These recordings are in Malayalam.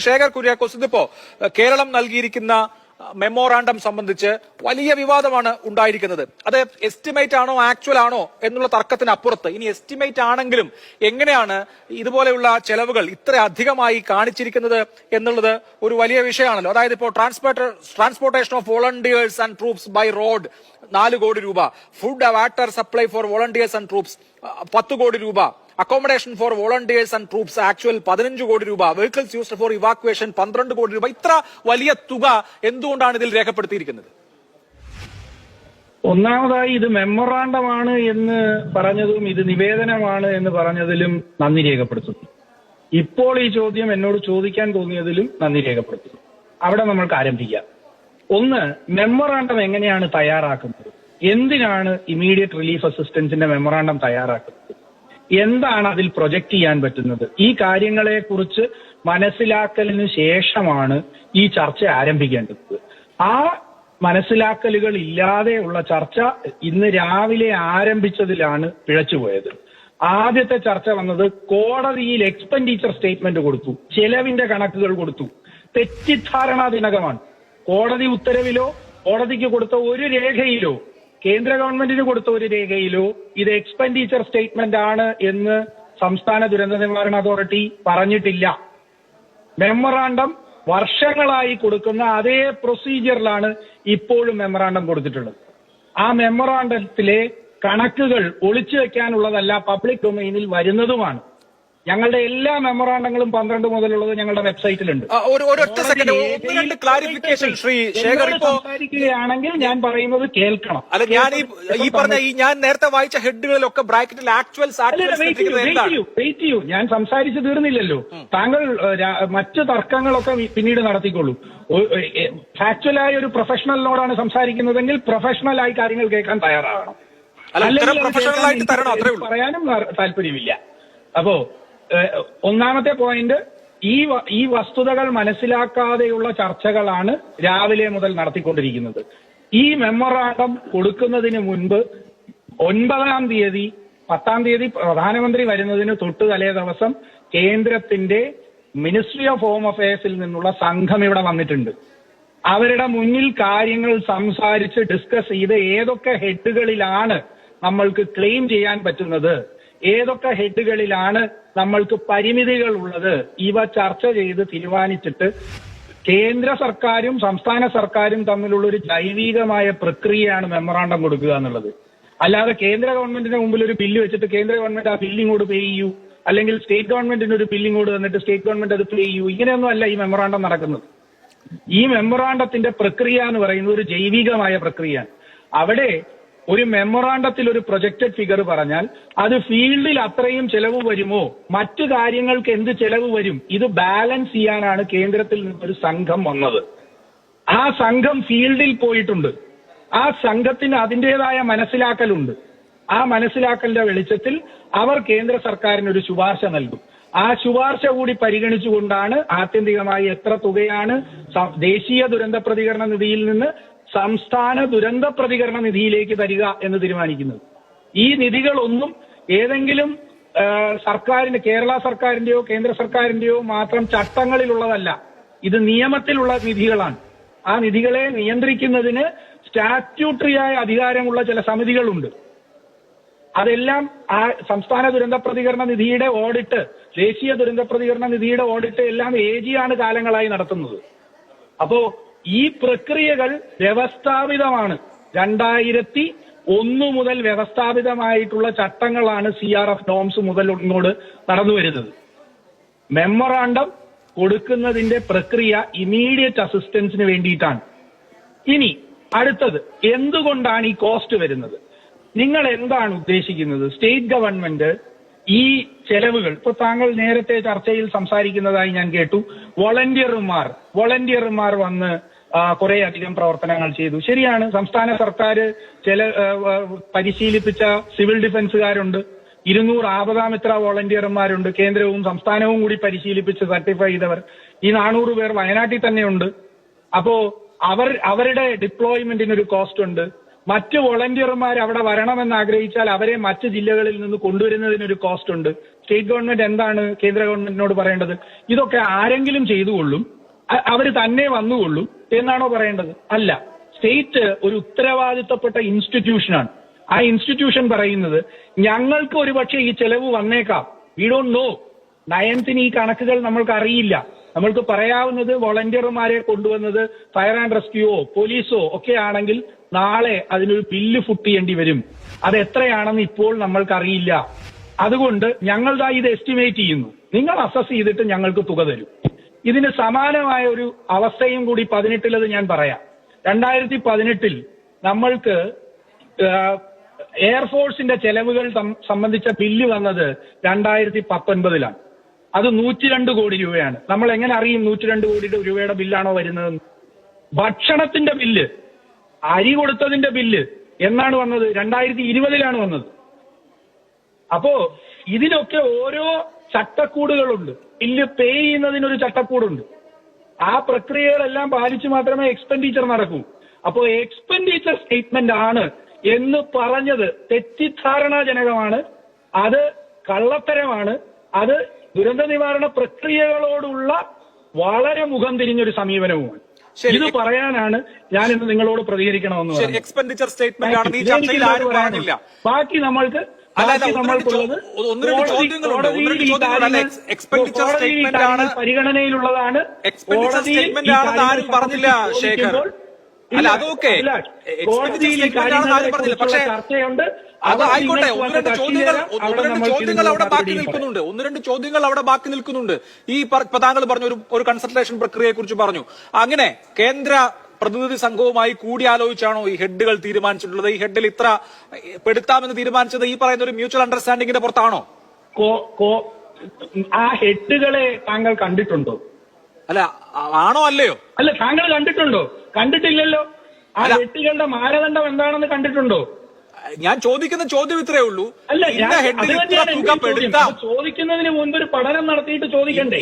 ശേഖർ കുര്യാക്കോസ്, ഇതിപ്പോ കേരളം നൽകിയിരിക്കുന്ന മെമ്മോറാണ്ടം സംബന്ധിച്ച് വലിയ വിവാദമാണ് ഉണ്ടായിരിക്കുന്നത്. അത് എസ്റ്റിമേറ്റ് ആണോ ആക്ച്വൽ ആണോ എന്നുള്ള തർക്കത്തിന് അപ്പുറത്ത്, ഇനി എസ്റ്റിമേറ്റ് ആണെങ്കിലും എങ്ങനെയാണ് ഇതുപോലെയുള്ള ചെലവുകൾ ഇത്ര അധികമായി കാണിച്ചിരിക്കുന്നത് എന്നുള്ളത് ഒരു വലിയ വിഷയമാണല്ലോ. അതായത് ഇപ്പോൾ transportation of volunteers and troops by road 4 crore രൂപ, food water supply for volunteers and troops 10 crore രൂപ, accommodation for volunteers and troops actual 15 crore രൂപ, വെഹിക്കിൾസ് യൂസ്ഡ് ഫോർ ഇവാക്വേഷൻ 12 കോടി രൂപ. ഇത്ര വലിയ തുക എന്തുകൊണ്ടാണ് ഇതിൽ രേഖപ്പെടുത്തിയിരിക്കുന്നത്? ഒന്നാമതായി ഇത് മെമ്മോറാണ്ടമാണ് എന്ന് പറഞ്ഞതും ഇത് നിവേദനമാണ് എന്ന് പറഞ്ഞതിലും നന്ദി രേഖപ്പെടുത്തുന്നു. ഇപ്പോൾ ഈ ചോദ്യം എന്നോട് ചോദിക്കാൻ തോന്നിയതിലും നന്ദി രേഖപ്പെടുത്തുന്നു. അവിടെ നമ്മൾക്ക് ആരംഭിക്കാം. ഒന്ന്, മെമ്മോറാണ്ടം എങ്ങനെയാണ് തയ്യാറാക്കുന്നത്? എന്തിനാണ് ഇമീഡിയറ്റ് റിലീഫ് അസിസ്റ്റൻസിന്റെ മെമ്മോറാണ്ടം തയ്യാറാക്കുന്നത്? എന്താണ് അതിൽ പ്രൊജക്ട് ചെയ്യാൻ പറ്റുന്നത്? ഈ കാര്യങ്ങളെ കുറിച്ച് മനസ്സിലാക്കലിന് ശേഷമാണ് ഈ ചർച്ച ആരംഭിക്കേണ്ടത്. ആ മനസ്സിലാക്കലുകൾ ഇല്ലാതെയുള്ള ചർച്ച ഇന്ന് രാവിലെ ആരംഭിച്ചതിലാണ് പിഴച്ചുപോയത്. ആദ്യത്തെ ചർച്ച വന്നത് കോടതിയിൽ എക്സ്പെൻഡിച്ചർ സ്റ്റേറ്റ്മെന്റ് കൊടുത്തു, ചെലവിന്റെ കണക്കുകൾ കൊടുത്തു. തെറ്റിദ്ധാരണാജനകമാണ്. കോടതി ഉത്തരവിലോ കോടതിക്ക് കൊടുത്ത ഒരു രേഖയിലോ കേന്ദ്ര ഗവൺമെന്റിന് കൊടുത്ത ഒരു രേഖയിലോ ഇത് എക്സ്പെൻഡിച്ചർ സ്റ്റേറ്റ്മെന്റ് ആണ് എന്ന് സംസ്ഥാന ദുരന്ത നിവാരണ അതോറിറ്റി പറഞ്ഞിട്ടില്ല. മെമ്മോറാണ്ടം വർഷങ്ങളായി കൊടുക്കുന്ന അതേ പ്രൊസീജിയറിലാണ് ഇപ്പോഴും മെമ്മോറാണ്ടം കൊടുത്തിട്ടുള്ളത്. ആ മെമ്മോറാണ്ടത്തിലെ കണക്കുകൾ ഒളിച്ചു വെക്കാനുള്ളതല്ല, പബ്ലിക് ഡൊമൈനിൽ വരുന്നതുമാണ്. ഞങ്ങളുടെ എല്ലാ മെമ്മോറാണ്ടങ്ങളും 12 മുതലുള്ളത് ഞങ്ങളുടെ വെബ്സൈറ്റിലുണ്ട്. സംസാരിക്കുകയാണെങ്കിൽ ഞാൻ പറയുന്നത് കേൾക്കണം. അല്ല, ഞാൻ ഈ പറഞ്ഞ ഞാൻ നേരത്തെ വായിച്ച ഹെഡുകളിലൊക്കെ ബ്രാക്കറ്റിൽ ആക്ച്വൽസ് വെയിറ്റ് ചെയ്യൂ. ഞാൻ സംസാരിച്ചു തീർന്നില്ലല്ലോ. താങ്കൾ മറ്റു തർക്കങ്ങളൊക്കെ പിന്നീട് നടത്തിക്കൊള്ളൂ. ഫാക്ച്വലായ ഒരു പ്രൊഫഷണലിനോടാണ് സംസാരിക്കുന്നതെങ്കിൽ പ്രൊഫഷണലായി കാര്യങ്ങൾ കേൾക്കാൻ തയ്യാറാകണം. അല്ലെങ്കിൽ പറയാനും താല്പര്യമില്ല. അപ്പോ ഒന്നാമത്തെ പോയിന്റ്, ഈ വസ്തുതകൾ മനസ്സിലാക്കാതെയുള്ള ചർച്ചകളാണ് രാവിലെ മുതൽ നടത്തിക്കൊണ്ടിരിക്കുന്നത്. ഈ മെമ്മോറാണ്ടം കൊടുക്കുന്നതിന് മുൻപ് 9-ാം തീയതി 10-ാം തീയതി പ്രധാനമന്ത്രി വരുന്നതിന് തൊട്ട് തലേ ദിവസം കേന്ദ്രത്തിന്റെ മിനിസ്ട്രി ഓഫ് ഹോം അഫയേഴ്സിൽ നിന്നുള്ള സംഘം ഇവിടെ വന്നിട്ടുണ്ട്. അവരുടെ മുന്നിൽ കാര്യങ്ങൾ സംസാരിച്ച് ഡിസ്കസ് ചെയ്ത് ഏതൊക്കെ ഹെഡുകളിലാണ് നമ്മൾക്ക് ക്ലെയിം ചെയ്യാൻ പറ്റുന്നത്, ഏതൊക്കെ ഹെഡുകളിലാണ് നമ്മൾക്ക് പരിമിതികൾ ഉള്ളത്, ഇവ ചർച്ച ചെയ്ത് തീരുമാനിച്ചിട്ട് കേന്ദ്ര സർക്കാരും സംസ്ഥാന സർക്കാരും തമ്മിലുള്ള ഒരു ജൈവികമായ പ്രക്രിയയാണ് മെമ്മോറാണ്ടം കൊടുക്കുക എന്നുള്ളത്. അല്ലാതെ കേന്ദ്ര ഗവൺമെന്റിന്റെ മുമ്പിൽ ഒരു ബില്ല് വെച്ചിട്ട് കേന്ദ്ര ഗവൺമെന്റ് ആ ബില്ലിങ്ങോട് പേ ചെയ്യൂ, അല്ലെങ്കിൽ സ്റ്റേറ്റ് ഗവൺമെന്റിന് ഒരു ബില്ലിങ്ങോട് തന്നിട്ട് സ്റ്റേറ്റ് ഗവൺമെന്റ് അത് പേ ചെയ്യൂ, ഇങ്ങനെയൊന്നും അല്ല ഈ മെമ്മോറാണ്ടം നടക്കുന്നത്. ഈ മെമ്മോറാണ്ടത്തിന്റെ പ്രക്രിയ എന്ന് പറയുന്നത് ഒരു ജൈവികമായ പ്രക്രിയയാണ്. അവിടെ ഒരു മെമ്മോറാണ്ടത്തിൽ ഒരു പ്രൊജക്റ്റഡ് ഫിഗർ പറഞ്ഞാൽ അത് ഫീൽഡിൽ അത്രയും ചെലവ് വരുമോ, മറ്റു കാര്യങ്ങൾക്ക് എന്ത് ചെലവ് വരും, ഇത് ബാലൻസ് ചെയ്യാനാണ് കേന്ദ്രത്തിൽ നിന്നൊരു സംഘം വന്നത്. ആ സംഘം ഫീൽഡിൽ പോയിട്ടുണ്ട്. ആ സംഘത്തിന് അതിൻ്റെതായ മനസ്സിലാക്കലുണ്ട്. ആ മനസ്സിലാക്കലിന്റെ വെളിച്ചത്തിൽ അവർ കേന്ദ്ര സർക്കാരിന് ഒരു ശുപാർശ നൽകും. ആ ശുപാർശ കൂടി പരിഗണിച്ചുകൊണ്ടാണ് ആത്യന്തികമായി എത്ര തുകയാണ് ദേശീയ ദുരന്ത പ്രതികരണ നിധിയിൽ നിന്ന് സംസ്ഥാന ദുരന്ത പ്രതികരണ നിധിയിലേക്ക് തരിക എന്ന് തീരുമാനിക്കുന്നത്. ഈ നിധികളൊന്നും ഏതെങ്കിലും സർക്കാരിന്റെ, കേരള സർക്കാരിന്റെയോ കേന്ദ്ര സർക്കാരിന്റെയോ മാത്രം ചട്ടങ്ങളിലുള്ളതല്ല. ഇത് നിയമത്തിലുള്ള നിധികളാണ്. ആ നിധികളെ നിയന്ത്രിക്കുന്നതിന് സ്റ്റാറ്റ്യൂട്ടറിയായ അധികാരമുള്ള ചില സമിതികളുണ്ട്. അതെല്ലാം ആ സംസ്ഥാന ദുരന്ത പ്രതികരണ നിധിയുടെ ഓഡിറ്റ്, ദേശീയ ദുരന്ത പ്രതികരണ നിധിയുടെ ഓഡിറ്റ് എല്ലാം AG ആണ് കാലങ്ങളായി നടത്തുന്നത്. അപ്പോ ഈ പ്രക്രിയകൾ വ്യവസ്ഥാപിതമാണ്. 2001 മുതൽ വ്യവസ്ഥാപിതമായിട്ടുള്ള ചട്ടങ്ങളാണ് CRF നോംസ് മുതൽ ഇങ്ങോട്ട് നടന്നു വരുന്നത്. മെമ്മോറാണ്ടം കൊടുക്കുന്നതിന്റെ പ്രക്രിയ ഇമീഡിയറ്റ് അസിസ്റ്റൻസിന് വേണ്ടിയിട്ടാണ്. ഇനി അടുത്തത്, എന്തുകൊണ്ടാണ് ഈ കോസ്റ്റ് വരുന്നത്? നിങ്ങൾ എന്താണ് ഉദ്ദേശിക്കുന്നത്? സ്റ്റേറ്റ് ഗവൺമെന്റ് ഈ ചെലവുകൾ, ഇപ്പൊ താങ്കൾ നേരത്തെ ചർച്ചയിൽ സംസാരിക്കുന്നതായി ഞാൻ കേട്ടു, വോളണ്ടിയർമാർ വന്ന് കുറെ അധികം പ്രവർത്തനങ്ങൾ ചെയ്തു. ശരിയാണ്. സംസ്ഥാന സർക്കാർ പരിശീലിപ്പിച്ച സിവിൽ ഡിഫൻസുകാരുണ്ട്, 200 ആപദാമിത്ര വോളണ്ടിയർമാരുണ്ട്, കേന്ദ്രവും സംസ്ഥാനവും കൂടി പരിശീലിപ്പിച്ച് സർട്ടിഫൈ ചെയ്തവർ. ഈ 400 പേർ വയനാട്ടിൽ തന്നെയുണ്ട്. അപ്പോ അവരുടെ ഡിപ്ലോയ്മെന്റിനൊരു കോസ്റ്റ് ഉണ്ട്. മറ്റ് വോളണ്ടിയർമാർ അവിടെ വരണമെന്ന് ആഗ്രഹിച്ചാൽ അവരെ മറ്റ് ജില്ലകളിൽ നിന്ന് കൊണ്ടുവരുന്നതിനൊരു കോസ്റ്റ് ഉണ്ട്. സ്റ്റേറ്റ് ഗവൺമെന്റ് എന്താണ് കേന്ദ്ര ഗവൺമെന്റിനോട് പറയേണ്ടത്? ഇതൊക്കെ ആരെങ്കിലും ചെയ്തുകൊള്ളും, അവർ തന്നെ വന്നുകൊള്ളും എന്നാണോ പറയേണ്ടത്? അല്ല. സ്റ്റേറ്റ് ഒരു ഉത്തരവാദിത്തപ്പെട്ട ഇൻസ്റ്റിറ്റ്യൂഷനാണ്. ആ ഇൻസ്റ്റിറ്റ്യൂഷൻ പറയുന്നത് ഞങ്ങൾക്ക് ഒരുപക്ഷെ ഈ ചെലവ് വന്നേക്കാം, വി ഡോണ്ട് നോ, നയൻത്തിന് ഈ കണക്കുകൾ നമ്മൾക്ക് അറിയില്ല. നമ്മൾക്ക് പറയാവുന്നത് വോളണ്ടിയർമാരെ കൊണ്ടുവന്നത് ഫയർ ആൻഡ് റെസ്ക്യൂവോ പോലീസോ ഒക്കെ ആണെങ്കിൽ നാളെ അതിനൊരു ബില്ല് ഫുട്ട് ചെയ്യേണ്ടി വരും. അത് എത്രയാണെന്ന് ഇപ്പോൾ നമ്മൾക്കറിയില്ല. അതുകൊണ്ട് ഞങ്ങൾ ഇത് എസ്റ്റിമേറ്റ് ചെയ്യുന്നു, നിങ്ങൾ അസസ് ചെയ്തിട്ട് ഞങ്ങൾക്ക് തുക തരും. ഇതിന് സമാനമായ ഒരു അവസ്ഥയും കൂടി 18 ഞാൻ പറയാം. 2018 നമ്മൾക്ക് എയർഫോഴ്സിന്റെ ചെലവുകൾ സംബന്ധിച്ച ബില്ല് വന്നത് 2019 അത് 102 കോടി രൂപയാണ്. നമ്മൾ എങ്ങനെ അറിയും 102 കോടി രൂപയുടെ ബില്ലാണോ വരുന്നത്? ഭക്ഷണത്തിന്റെ ബില്ല്, അരി കൊടുത്തതിന്റെ ബില്ല് എന്നാണ് വന്നത്? 2020 വന്നത്. അപ്പോ ഇതിനൊക്കെ ഓരോ ചട്ടക്കൂടുകളുണ്ട്. Bill pay ചെയ്യുന്നതിനൊരു ചട്ടക്കൂടുണ്ട്. ആ പ്രക്രിയകളെല്ലാം പാലിച്ച് മാത്രമേ എക്സ്പെൻഡിച്ചർ നടക്കൂ. അപ്പോ എക്സ്പെൻഡിച്ചർ സ്റ്റേറ്റ്മെന്റ് ആണ് എന്ന് പറഞ്ഞത് തെറ്റിദ്ധാരണാജനകമാണ്, അത് കള്ളത്തരമാണ്, അത് ദുരന്ത നിവാരണ പ്രക്രിയകളോടുള്ള വളരെ മുഖം തിരിഞ്ഞൊരു സമീപനവുമാണ്. ഇത് പറയാനാണ് ഞാൻ ഇന്ന് നിങ്ങളോട് പ്രതികരിക്കണമെന്ന് പറഞ്ഞത്. എക്സ്പെൻഡിച്ചർ സ്റ്റേറ്റ്മെന്റ് ആണ് ഈ ചർച്ചയിൽ ആരും പറഞ്ഞില്ല. ബാക്കി നമ്മൾക്ക് പരിഗണനയിലുള്ളതാണ്. ആരും പറഞ്ഞില്ല ശേഖർ. അല്ല അതൊക്കെ പക്ഷേ ചർച്ചയുണ്ട്. അത് ആയിക്കോട്ടെ. ഒന്ന് രണ്ട് ചോദ്യങ്ങൾ അവിടെ ബാക്കി നിൽക്കുന്നുണ്ട്. ഈ താങ്കൾ പറഞ്ഞു ഒരു കൺസൾട്ടേഷൻ പ്രക്രിയയെ കുറിച്ച് പറഞ്ഞു. അങ്ങനെ കേന്ദ്ര പ്രതിനിധി സംഘവുമായി കൂടിയാലോചിച്ചാണോ ഈ ഹെഡുകൾ തീരുമാനിച്ചിട്ടുള്ളത്? ഈ ഹെഡിൽ ഇത്ര പെടുത്താമെന്ന് തീരുമാനിച്ചത് ഈ പറയുന്ന ഒരു മ്യൂച്വൽ അണ്ടർസ്റ്റാൻഡിംഗിന്റെ പുറത്താണോ? ആ ഹെഡുകളെ താങ്കൾ കണ്ടിട്ടുണ്ടോ? അല്ല ആണോ അല്ലയോ? അല്ല, താങ്കൾ കണ്ടിട്ടുണ്ടോ? കണ്ടിട്ടില്ലല്ലോ. ആ ഹെഡുകളുടെ മാനദണ്ഡം എന്താണെന്ന് കണ്ടിട്ടുണ്ടോ? ഞാൻ ചോദിക്കുന്ന ചോദ്യം ഇത്രയേ ഉള്ളൂ. അല്ല, പെടുത്താം ചോദിക്കുന്നതിന് മുൻപ് ഒരു പഠനം നടത്തിയിട്ട് ചോദിക്കണ്ടേ?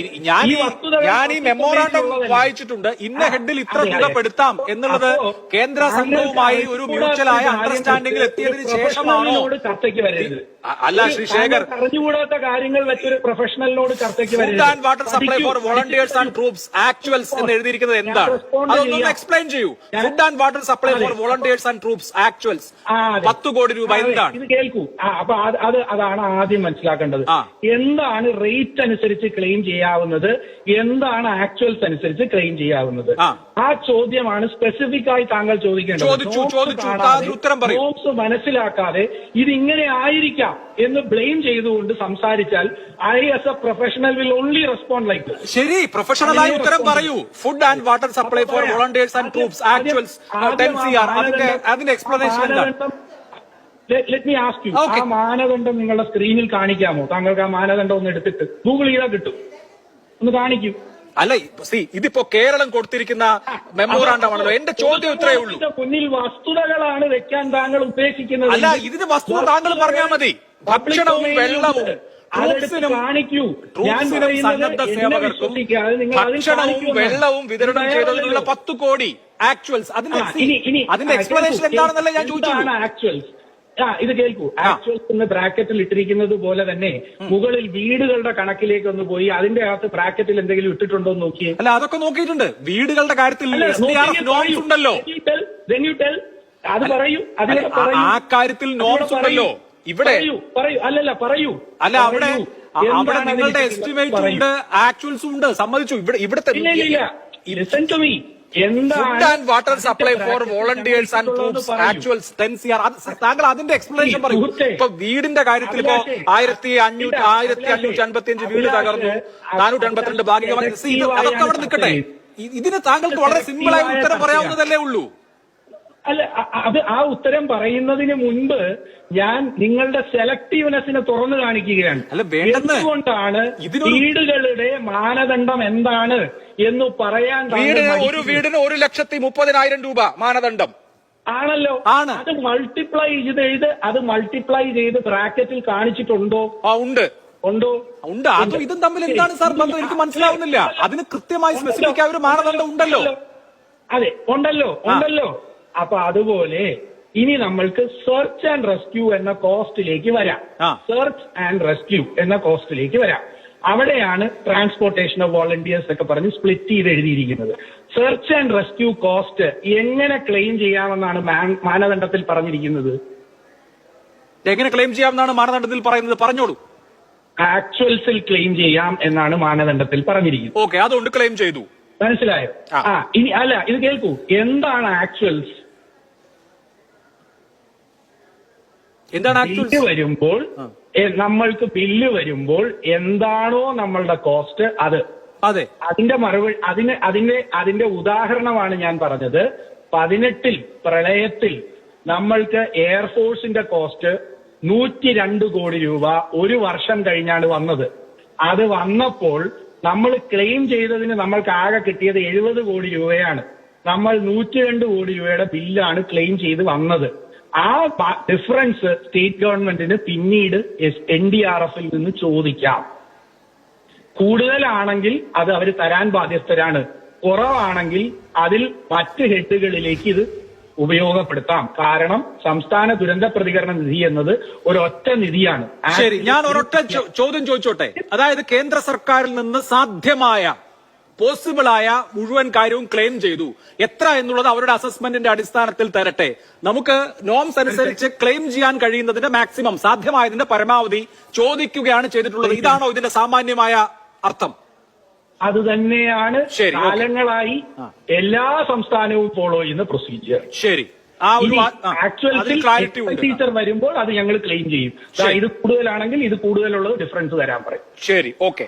ഞാൻ ഈ മെമ്മോറാണ്ടം വായിച്ചിട്ടുണ്ട്. ഇന്ന ഹെഡിൽ ഇത്ര തുക പെടുത്താം എന്നുള്ളത് കേന്ദ്ര സംഘവുമായി ഒരു മ്യൂച്വലായ അണ്ടർസ്റ്റാൻഡിംഗിൽ എത്തിയതിനു ശേഷമാണോ ചർച്ചയ്ക്ക് വരരുത്? അല്ല ശ്രീ ശേഖർ, അറിഞ്ഞുകൂടാത്ത കാര്യങ്ങൾ വെച്ചൊരു പ്രൊഫഷണലിനോട് ചർച്ചയ്ക്ക് വരരുത്. Food and water supply for volunteers and troops actuals എന്ന് എഴുതിയിരിക്കുന്നത് എന്താണ്? അതൊന്നും എക്സ്പ്ലെയിൻ ചെയ്യൂ. Food and water supply for volunteers and troops actuals 10 crore രൂപ എന്താണ്? ഇത് കേൾക്കൂ. അപ്പൊ അതാണ് ആദ്യം മനസ്സിലാക്കേണ്ടത്. എന്താണ് റേറ്റ് അനുസരിച്ച് ക്ലെയിം ചെയ്യാവുന്നത്, എന്താണ് ആക്ച്വൽസ് അനുസരിച്ച് ക്ലെയിം ചെയ്യാവുന്നത്? ആ ചോദ്യമാണ് സ്പെസിഫിക് ആയി താങ്കൾ ചോദിക്കേണ്ടത്. നോംസ് മനസ്സിലാക്കാതെ ഇതിങ്ങനെ ആയിരിക്കാം എന്ന് ബ്ലെയിം ചെയ്തുകൊണ്ട് സംസാരിച്ചാൽ I as A professional will only respond like this. ശരി, പ്രൊഫഷണലായി ഉത്തരം പറയൂ. Food and water supply for volunteers and troops actuals 10 CR, അതിന്റെ എക്സ്പ്ലനേഷൻ എന്താണ്? ലെറ്റ് മീ ആസ്ക് യു, ആ മാനദണ്ഡം നിങ്ങളുടെ സ്ക്രീനിൽ കാണിക്കാമോ? താങ്കൾക്ക് ആ മാനദണ്ഡം ഒന്ന് എടുത്തിട്ട് ഗൂഗിൾ ചെയ്താൽ കിട്ടും, ഒന്ന് കാണിക്കൂ. അല്ല ഇതിപ്പോ കേരളം കൊടുത്തിരിക്കുന്ന മെമ്മോറാണ്ടമാണല്ലോ. എന്റെ ചോദ്യം ഇത്രയേ ഉള്ളൂ. മുന്നിൽ വസ്തുതകളാണ് വെക്കാൻ താങ്കൾ ഉദ്ദേശിക്കുന്നത്. അല്ല, ഇതിന് വസ്തുത താങ്കൾ പറഞ്ഞാൽ മതി. ഭക്ഷണവും വെള്ളവും കാണിക്കൂ. സന്നദ്ധ സേവകർക്കും ഭക്ഷണവും വെള്ളവും വിതരണം ചെയ്തതിനുള്ള 10 കോടി ആക്ച്വൽസ്. അതിന്റെ എക്സ്പ്ലനേഷൻ എന്താണെന്നല്ല ഞാൻ ചോദിച്ചു. ആക്ച്വൽസ് ഇത് കേൾക്കൂ. ആക്ച്വൽസ് എന്ന് ബ്രാക്കറ്റിൽ ഇട്ടിരിക്കുന്നത് പോലെ തന്നെ മുകളിൽ വീടുകളുടെ കണക്കിലേക്ക് ഒന്ന് പോയി അതിന്റെ അകത്ത് ബ്രാക്കറ്റിൽ എന്തെങ്കിലും ഇട്ടിട്ടുണ്ടോ എന്ന് നോക്കിയേ. അല്ല, അതൊക്കെ നോക്കിയിട്ടുണ്ട്. വീടുകളുടെ കാര്യത്തിൽ ഉണ്ടല്ലോ. അത് പറയൂ. ആ കാര്യത്തിൽ നോംസ് ഉണ്ടല്ലോ. ഇവിടെ പറയൂ. അല്ലല്ല, പറയൂ. അല്ല, അവിടെ നിങ്ങളുടെ എസ്റ്റിമേറ്റ് ഉണ്ട്, ആക്ച്വൽസും ഉണ്ട്, സമ്മതിച്ചു. ഇവിടുത്തെ food and water supply for volunteers and troops actuals 10 CR. താങ്കൾ അതിന്റെ എക്സ്പ്ലനേഷൻ പറയൂ. ഇപ്പൊ വീടിന്റെ കാര്യത്തിൽ ഇപ്പോ 1555 വീട് തകർന്നു, 482 ഭാഗികമായി. അതൊക്കെ അവിടെ നിൽക്കട്ടെ. ഇതിന് താങ്കൾക്ക് വളരെ സിമ്പിളായ ഉത്തരം പറയാവുന്നതല്ലേ ഉള്ളൂ. അല്ല, ആ ഉത്തരം പറയുന്നതിന് മുൻപ് ഞാൻ നിങ്ങളുടെ സെലക്ടീവ്നെസ്സിനെ തുറന്നു കാണിക്കുകയാണ്. എന്തുകൊണ്ടാണ് വീടുകളുടെ മാനദണ്ഡം എന്താണ് എന്ന് പറയാൻ? ഒരു വീടിന് 1,30,000 രൂപ മാനദണ്ഡം ആണല്ലോ. അത് മൾട്ടിപ്ലൈ ചെയ്ത് ബ്രാക്കറ്റിൽ കാണിച്ചിട്ടുണ്ടോ? ഉണ്ടോ? അതും ഇതും തമ്മിൽ എന്താണ് സാർ ബന്ധം? എനിക്ക് മനസ്സിലാവുന്നില്ല. അതിന് കൃത്യമായി സ്പെസിഫിക് ആയ ഒരു മാനദണ്ഡം ഉണ്ടല്ലോ. അതെ, ഉണ്ടല്ലോ. അപ്പൊ അതുപോലെ ഇനി നമ്മൾക്ക് സെർച്ച് ആൻഡ് റെസ്ക്യൂ എന്ന കോസ്റ്റിലേക്ക് വരാം. സെർച്ച് ആൻഡ് റെസ്ക്യൂ എന്ന കോസ്റ്റിലേക്ക് വരാം. അവിടെയാണ് ട്രാൻസ്പോർട്ടേഷൻ ഓഫ് വോളണ്ടിയേഴ്സ് ഒക്കെ പറഞ്ഞ് സ്പ്ലിറ്റ് ചെയ്ത് എഴുതിയിരിക്കുന്നത്. സെർച്ച് ആൻഡ് റെസ്ക്യൂ കോസ്റ്റ് എങ്ങനെ ക്ലെയിം ചെയ്യാമെന്നാണ് മാനദണ്ഡത്തിൽ പറഞ്ഞിരിക്കുന്നത്? എങ്ങനെ ക്ലെയിം ചെയ്യാമെന്നാണ് മാനദണ്ഡത്തിൽ പറയുന്നത്? പറഞ്ഞോളൂ. ആക്ച്വൽസിൽ ക്ലെയിം ചെയ്യാം എന്നാണ് മാനദണ്ഡത്തിൽ പറഞ്ഞിരിക്കുന്നത്. ഓക്കെ, അതുകൊണ്ട് ക്ലെയിം ചെയ്തു. മനസ്സിലായോ? ഇനി അല്ല, ഇത് കേൾക്കൂ. എന്താണ് ആക്ച്വൽസ്? എന്താണ് ബില്ല് വരുമ്പോൾ, നമ്മൾക്ക് ബില്ല് വരുമ്പോൾ എന്താണോ നമ്മളുടെ കോസ്റ്റ് അത്. അതെ, അതിന്റെ മറുപടി അതിന്റെ ഉദാഹരണമാണ് ഞാൻ പറഞ്ഞത്. 18 പ്രളയത്തിൽ നമ്മൾക്ക് എയർഫോഴ്സിന്റെ കോസ്റ്റ് 102 കോടി രൂപ ഒരു വർഷം കഴിഞ്ഞാണ് വന്നത്. അത് വന്നപ്പോൾ നമ്മൾ ക്ലെയിം ചെയ്തതിന് നമ്മൾക്ക് ആകെ കിട്ടിയത് 70 കോടി രൂപയാണ്. നമ്മൾ 102 കോടി രൂപയുടെ ബില്ലാണ് ക്ലെയിം ചെയ്ത് വന്നത്. ആ ഡിഫറൻസ് സ്റ്റേറ്റ് ഗവൺമെന്റിന് പിന്നീട് NDRFൽ നിന്ന് ചോദിക്കാം. കൂടുതലാണെങ്കിൽ അത് അവർ തരാൻ ബാധ്യസ്ഥരാണ്. കുറവാണെങ്കിൽ അതിൽ മറ്റ് ഹെഡുകളിലേക്ക് ഇത് ഉപയോഗപ്പെടുത്താം. കാരണം സംസ്ഥാന ദുരന്ത പ്രതികരണ നിധി എന്നത് ഒരൊറ്റ നിധിയാണ്. ശരി, ഞാൻ ഒരൊറ്റ ചോദ്യം ചോദിച്ചോട്ടെ. അതായത് കേന്ദ്ര സർക്കാരിൽ നിന്ന് സാധ്യമായ പോസിബിളായ മുഴുവൻ കാര്യവും ക്ലെയിം ചെയ്തു. എത്ര എന്നുള്ളത് അവരുടെ അസസ്മെന്റിന്റെ അടിസ്ഥാനത്തിൽ തരട്ടെ. നമുക്ക് നോംസ് അനുസരിച്ച് ക്ലെയിം ചെയ്യാൻ കഴിയുന്നതിന്റെ മാക്സിമം, സാധ്യമായതിന്റെ പരമാവധി ചോദിക്കുകയാണ് ചെയ്തിട്ടുള്ളത്. ഇതാണോ ഇതിന്റെ സാമാന്യമായ അർത്ഥം? അത് തന്നെയാണ് കാലങ്ങളായി എല്ലാ സംസ്ഥാനവും ഫോളോ ചെയ്യുന്ന പ്രൊസീജിയർ. ശരി, ആ ഒരു ടീച്ചർ വരുമ്പോൾ അത് ഞങ്ങൾ ക്ലെയിം ചെയ്യും. ഇത് കൂടുതലാണെങ്കിൽ ഇത് കൂടുതലുള്ളത് ഡിഫറൻസ് തരാൻ പറയും. ശരി, ഓക്കെ.